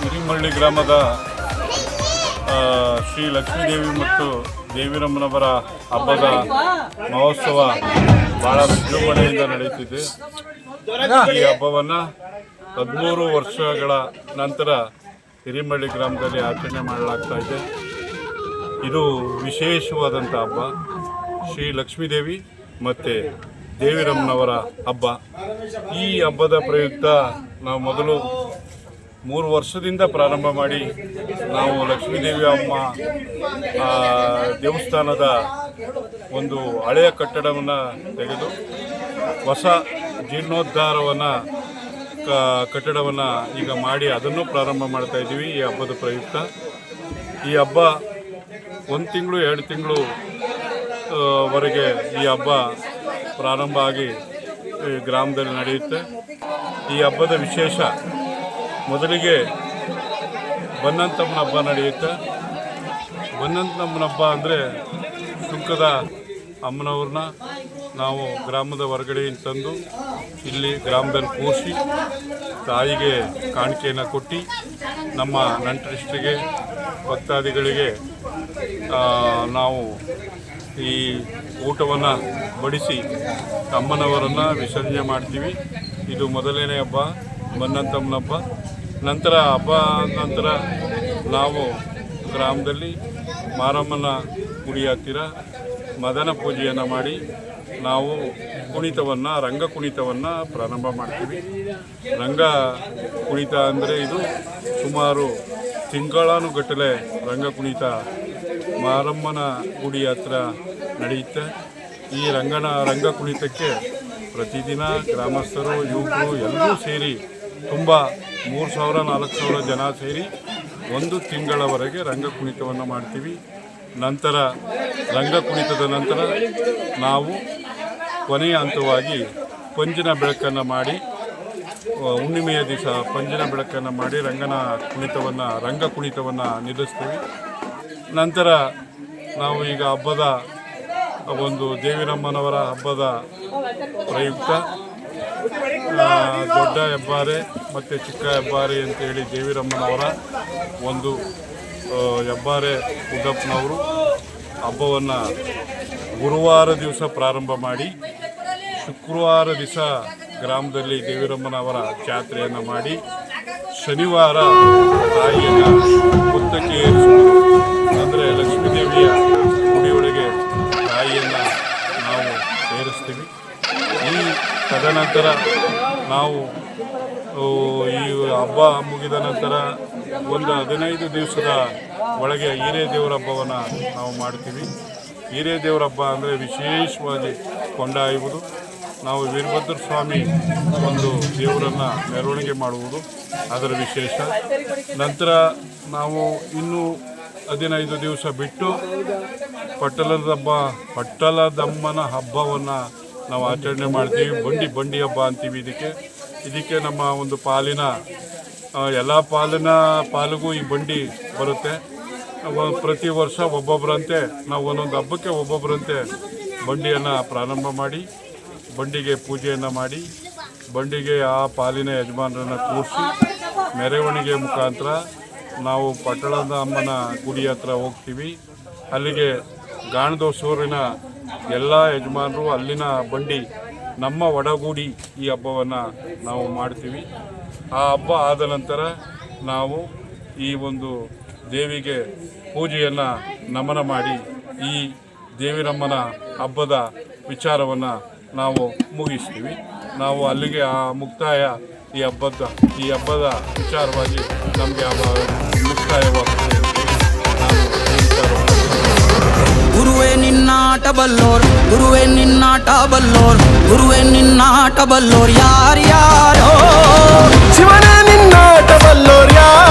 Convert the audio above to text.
ಹಿರಿಮಳ್ಳಿ ಗ್ರಾಮದ ಶ್ರೀ ಲಕ್ಷ್ಮೀದೇವಿ ಮತ್ತು ದೇವಿರಮ್ಮನವರ ಹಬ್ಬದ ಮಹೋತ್ಸವ ಬಹಳ ವಿಜೃಂಭಣೆಯಿಂದ ನಡೆಯುತ್ತಿದೆ. ಈ ಹಬ್ಬವನ್ನು 13 ವರ್ಷಗಳ ನಂತರ ಹಿರಿಮಳ್ಳಿ ಗ್ರಾಮದಲ್ಲಿ ಆಚರಣೆ ಮಾಡಲಾಗ್ತಾ ಇದೆ. ಇದು ವಿಶೇಷವಾದಂಥ ಹಬ್ಬ. ಶ್ರೀ ಲಕ್ಷ್ಮೀದೇವಿ ಮತ್ತು ದೇವಿರಮ್ಮನವರ ಹಬ್ಬ. ಈ ಹಬ್ಬದ ಪ್ರಯುಕ್ತ ನಾವು ಮೊದಲು 3 ವರ್ಷದಿಂದ ಪ್ರಾರಂಭ ಮಾಡಿ ನಾವು ಲಕ್ಷ್ಮೀದೇವಿ ಅಮ್ಮ ದೇವಸ್ಥಾನದ ಒಂದು ಹಳೆಯ ಕಟ್ಟಡವನ್ನು ತೆಗೆದು ಹೊಸ ಜೀರ್ಣೋದ್ಧಾರವನ್ನು ಕಟ್ಟಡವನ್ನು ಈಗ ಮಾಡಿ ಅದನ್ನು ಪ್ರಾರಂಭ ಮಾಡ್ತಾ ಇದ್ದೀವಿ. ಈ ಹಬ್ಬದ ಪ್ರಯುಕ್ತ ಈ ಹಬ್ಬ 1 ತಿಂಗಳು 2 ತಿಂಗಳು ವರೆಗೆ ಈ ಹಬ್ಬ ಪ್ರಾರಂಭ ಆಗಿ ಗ್ರಾಮದಲ್ಲಿ ನಡೆಯುತ್ತೆ. ಈ ಹಬ್ಬದ ವಿಶೇಷ ಮೊದಲಿಗೆ ಬನ್ನಂತಮ್ಮನ ಹಬ್ಬ ನಡೆಯುತ್ತೆ. ಬನ್ನಂತಮ್ಮನ ಹಬ್ಬ ಅಂದರೆ ಸುಂಕದ ಅಮ್ಮನವ್ರನ್ನ ನಾವು ಗ್ರಾಮದ ಹೊರಗಡೆಯಿಂದ ತಂದು ಇಲ್ಲಿ ಗ್ರಾಮದಲ್ಲಿ ಕೂರಿಸಿ ತಾಯಿಗೆ ಕಾಣಿಕೆಯನ್ನು ಕೊಟ್ಟು ನಮ್ಮ ನೆಂಟರಿಷ್ಟರಿಗೆ ಭಕ್ತಾದಿಗಳಿಗೆ ನಾವು ಈ ಊಟವನ್ನು ಬಡಿಸಿ ಅಮ್ಮನವರನ್ನು ವಿಸರ್ಜನೆ ಮಾಡ್ತೀವಿ. ಇದು ಮೊದಲನೇ ಹಬ್ಬ, ಬನ್ನಂತಮ್ಮನ ಹಬ್ಬ. ನಂತರ ನಂತರ ನಾವು ಗ್ರಾಮದಲ್ಲಿ ಮಾರಮ್ಮನ ಗುಡಿ ಹತ್ತಿರ ಮದನ ಪೂಜೆಯನ್ನು ಮಾಡಿ ನಾವು ರಂಗ ಕುಣಿತವನ್ನು ಪ್ರಾರಂಭ ಮಾಡ್ತೀವಿ. ರಂಗ ಕುಣಿತ ಅಂದರೆ ಇದು ಸುಮಾರು ತಿಂಗಳಾನುಗಟ್ಟಲೆ ರಂಗ ಕುಣಿತ ಮಾರಮ್ಮನ ಗುಡಿ ಹತ್ರ ನಡೆಯುತ್ತೆ. ಈ ರಂಗ ಕುಣಿತಕ್ಕೆ ಪ್ರತಿದಿನ ಗ್ರಾಮಸ್ಥರು, ಯುವಕರು ಎಲ್ಲರೂ ಸೇರಿ ತುಂಬ 3,000-4,000 ಜನ ಸೇರಿ 1 ತಿಂಗಳವರೆಗೆ ರಂಗ ಕುಣಿತವನ್ನು ಮಾಡ್ತೀವಿ. ನಂತರ ರಂಗ ಕುಣಿತದ ನಂತರ ನಾವು ಕೊನೆಯ ಹಂತವಾಗಿ ಪಂಜಿನ ಬೆಳಕನ್ನು ಮಾಡಿ ಹುಣ್ಣಿಮೆಯ ದಿವಸ ಪಂಜಿನ ಬೆಳಕನ್ನು ಮಾಡಿ ರಂಗ ಕುಣಿತವನ್ನು ನಿಲ್ಲಿಸ್ತೀವಿ. ನಂತರ ನಾವು ಈಗ ಹಬ್ಬದ ಒಂದು ದೇವಿರಮ್ಮನವರ ಹಬ್ಬದ ಪ್ರಯುಕ್ತ ದೊಡ್ಡ ಹೆಬ್ಬಾರೆ ಮತ್ತು ಚಿಕ್ಕ ಹೆಬ್ಬಾರೆ ಅಂತೇಳಿ ದೇವಿರಮ್ಮನವರ ಒಂದು ಹೆಬ್ಬಾರೆ ಉದ್ದಪ್ಪನವರು ಹಬ್ಬವನ್ನು ಗುರುವಾರ ದಿವಸ ಪ್ರಾರಂಭ ಮಾಡಿ ಶುಕ್ರವಾರ ದಿವಸ ಗ್ರಾಮದಲ್ಲಿ ದೇವಿರಮ್ಮನವರ ಜಾತ್ರೆಯನ್ನು ಮಾಡಿ ಶನಿವಾರ ತಾಯಿಯನ್ನು ಹುತ್ತಕ್ಕೆ ಏರಿಸುವುದು, ಅಂದರೆ ಲಕ್ಷ್ಮೀದೇವಿಯ ಗುಡಿಯೊಳಗೆ ತಾಯಿಯನ್ನು ನಾವು ಸೇರಿಸ್ತೀವಿ. ಈ ತದನಂತರ ನಾವು ಈ ಹಬ್ಬ ಮುಗಿದ ನಂತರ ಒಂದು 15 ದಿವಸದ ಒಳಗೆ ಹಿರೇದೇವರ ಹಬ್ಬವನ್ನು ನಾವು ಮಾಡ್ತೀವಿ. ಹಿರೇದೇವರ ಹಬ್ಬ ಅಂದರೆ ವಿಶೇಷವಾಗಿ ಕೊಂಡೊಯ್ಯುವುದು. ನಾವು ವೀರಭದ್ರ ಸ್ವಾಮಿ ಒಂದು ದೇವರನ್ನು ಮೆರವಣಿಗೆ ಮಾಡುವುದು ಅದರ ವಿಶೇಷ. ನಂತರ ನಾವು ಇನ್ನೂ 15 ದಿವಸ ಬಿಟ್ಟು ಪಟ್ಟಲದಮ್ಮನ ಹಬ್ಬವನ್ನು ನಾವು ಆಚರಣೆ ಮಾಡ್ತೀವಿ. ಬಂಡಿ ಹಬ್ಬ ಅಂತೀವಿ ಇದಕ್ಕೆ ನಮ್ಮ ಒಂದು ಪಾಲಿನ ಎಲ್ಲ ಪಾಲಿಗೂ ಈ ಬಂಡಿ ಬರುತ್ತೆ. ಪ್ರತಿ ವರ್ಷ ಒಬ್ಬೊಬ್ಬರಂತೆ ನಾವು ಒಂದೊಂದು ಹಬ್ಬಕ್ಕೆ ಒಬ್ಬೊಬ್ಬರಂತೆ ಬಂಡಿಯನ್ನು ಪ್ರಾರಂಭ ಮಾಡಿ ಬಂಡಿಗೆ ಪೂಜೆಯನ್ನು ಮಾಡಿ ಬಂಡಿಗೆ ಆ ಪಾಲಿನ ಯಜಮಾನರನ್ನು ಕೂರಿಸಿ ಮೆರವಣಿಗೆ ಮುಖಾಂತರ ನಾವು ಪಟ್ಟಣದ ಅಮ್ಮನ ಗುಡಿ ಹತ್ರ ಹೋಗ್ತೀವಿ. ಅಲ್ಲಿಗೆ ಗಾಣದೋಸೂರಿನ ಎಲ್ಲ ಯಜಮಾನರು ಅಲ್ಲಿನ ಬಂಡಿ ನಮ್ಮ ಒಡಗೂಡಿ ಈ ಹಬ್ಬವನ್ನು ನಾವು ಮಾಡ್ತೀವಿ. ಆ ಹಬ್ಬ ಆದ ನಂತರ ನಾವು ಈ ಒಂದು ದೇವಿಗೆ ಪೂಜೆಯನ್ನು ನಮನ ಮಾಡಿ ಈ ದೇವಿರಮ್ಮನ ಹಬ್ಬದ ವಿಚಾರವನ್ನು ನಾವು ಮುಗಿಸ್ತೀವಿ. ನಾವು ಅಲ್ಲಿಗೆ ಆ ಮುಕ್ತಾಯ ಈ ಹಬ್ಬದ ವಿಚಾರವಾಗಿ ನಮಗೆ ಮುಕ್ತಾಯವಾಗುತ್ತದೆ. ಗುರುವೇ ನಿನ್ನಾಟ ಬಲ್ಲೋರ್, ಗುರುವೇ ನಿನ್ನಾಟ ಬಲ್ಲೋರ್, ಗುರುವೇ ನಿನ್ನಾಟ ಬಲ್ಲೋರ್ ಯಾರ್ಯಾರೋ, ಶಿವನೇ ನಿನ್ನಾಟ ಬಲ್ಲೋರ್ ಯಾರು